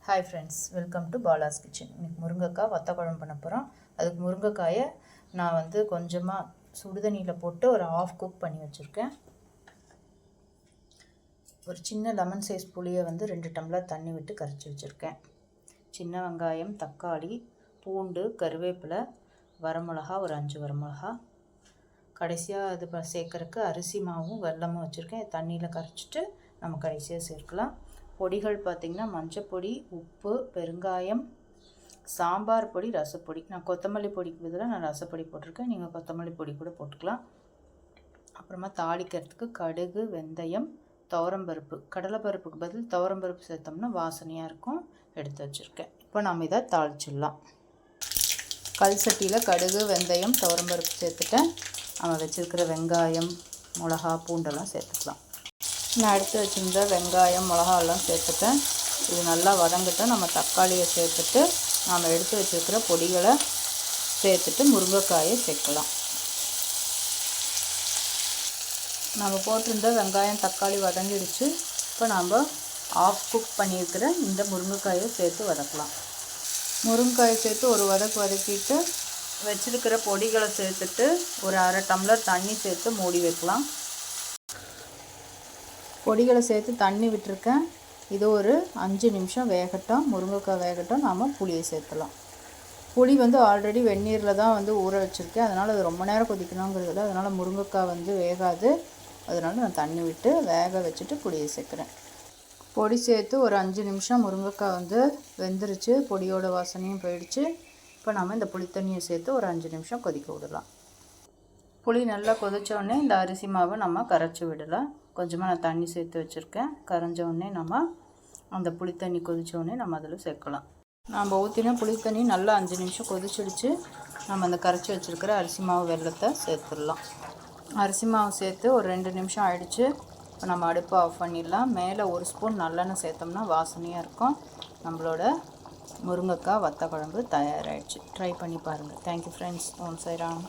Hi friends, welcome to Bala's kitchen. இன்றைக்கி முருங்கைக்காய் வத்த குழம்பு பண்ண போகிறோம். அதுக்கு முருங்கைக்காயை நான் கொஞ்சமாக சுடுதண்ணியில் போட்டு ஒரு ஆஃப் குக் பண்ணி வச்சுருக்கேன். ஒரு சின்ன லெமன் சைஸ் புளியை 2 டம்ளர் தண்ணி விட்டு கரைச்சி வச்சுருக்கேன். சின்ன வெங்காயம், தக்காளி, பூண்டு, கருவேப்பிலை, வரமிளகா ஒரு 5 வரமிளகா, கடைசியாக அது சேர்க்கறதுக்கு அரிசி மாவும் வெல்லமும் வச்சுருக்கேன். தண்ணியில் கரைச்சிட்டு நம்ம கடைசியாக சேர்க்கலாம். பொடிகள் பார்த்திங்கன்னா மஞ்சப்பொடி, உப்பு, பெருங்காயம், சாம்பார் பொடி, ரசப்பொடி. நான் கொத்தமல்லி பொடிக்கு பதிலாக நான் ரசப்பொடி போட்டிருக்கேன். நீங்கள் கொத்தமல்லி பொடி கூட போட்டுக்கலாம். அப்புறமா தாளிக்கிறதுக்கு கடுகு, வெந்தயம், துவரம்பருப்பு. கடலைப்பருப்புக்கு பதில் துவரம்பருப்பு சேர்த்தோம்னா வாசனையாக இருக்கும். எடுத்து வச்சுருக்கேன். இப்போ நம்ம இதை தாளிச்சிடலாம். கல் சட்டியில் கடுகு, வெந்தயம், துவரம்பருப்பு சேர்த்துட்டேன். நம்ம வச்சுருக்கிற வெங்காயம், மிளகா, பூண்டெல்லாம் சேர்த்துக்கலாம். நான் எடுத்து வச்சுருந்த வெங்காயம், மிளகாலாம் சேர்த்துட்டேன். இது நல்லா வதங்கிட்டு நம்ம தக்காளியை சேர்த்துட்டு நாம் எடுத்து வச்சுருக்கிற பொடிகளை சேர்த்துட்டு முருங்கைக்காயை சேர்க்கலாம். நம்ம போட்டிருந்த வெங்காயம், தக்காளி வதங்கிடுச்சு. இப்போ நம்ம ஆஃப் குக் பண்ணியிருக்கிற இந்த முருங்கைக்காயை சேர்த்து வதக்கலாம். முருங்கைக்காயை சேர்த்து ஒரு வதக்கிட்டு வச்சுருக்கிற பொடிகளை சேர்த்துட்டு ஒரு அரை டம்ளர் தண்ணி சேர்த்து மூடி வைக்கலாம். பொடிகளை சேர்த்து தண்ணி விட்டுருக்கேன். இது ஒரு 5 நிமிஷம் வேகட்டும். முருங்கைக்காய் வேகட்டும். நாம் புளியை சேர்த்துலாம். புளி ஆல்ரெடி வெந்நீரில் தான் ஊற வச்சுருக்கேன். அதனால் அது ரொம்ப நேரம் கொதிக்கணுங்கிறதுல அதனால் முருங்கைக்காய் வேகாது. அதனால் நான் தண்ணி விட்டு வேக வச்சுட்டு புளியை சேர்க்குறேன். பொடி சேர்த்து ஒரு 5 நிமிஷம் முருங்கைக்காய் வெந்துருச்சு. பொடியோட வாசனையும் போயிடுச்சு. இப்போ நாம் இந்த புளி தண்ணியை சேர்த்து ஒரு 5 நிமிஷம் கொதிக்க விடலாம். புளி நல்லா கொதித்தோடனே இந்த அரிசி மாவை நம்ம கரைச்சி விடலாம். கொஞ்சமாக நான் தண்ணி சேர்த்து வச்சுருக்கேன். கரைஞ்சோடனே நம்ம அந்த புளித்தண்ணி கொதித்தோடனே நம்ம அதில் சேர்க்கலாம். நம்ம ஊற்றினா புளித்தண்ணி நல்லா 5 நிமிஷம் கொதிச்சிடுச்சு. நம்ம அந்த கரைச்சி வச்சுருக்கிற அரிசி மாவு வெல்லத்தை சேர்த்துடலாம். அரிசி மாவு சேர்த்து ஒரு 2 நிமிஷம் ஆயிடுச்சு. இப்போ நம்ம அடுப்பை ஆஃப் பண்ணிடலாம். மேலே 1 ஸ்பூன் நல்லெண்ணெய் சேர்த்தோம்னா வாசனையாக இருக்கும். நம்மளோட முருங்கைக்காய் வத்த குழம்பு தயாராகிடுச்சு. ட்ரை பண்ணி பாருங்கள். Thank you friends. ஓம் சாய்ராம்.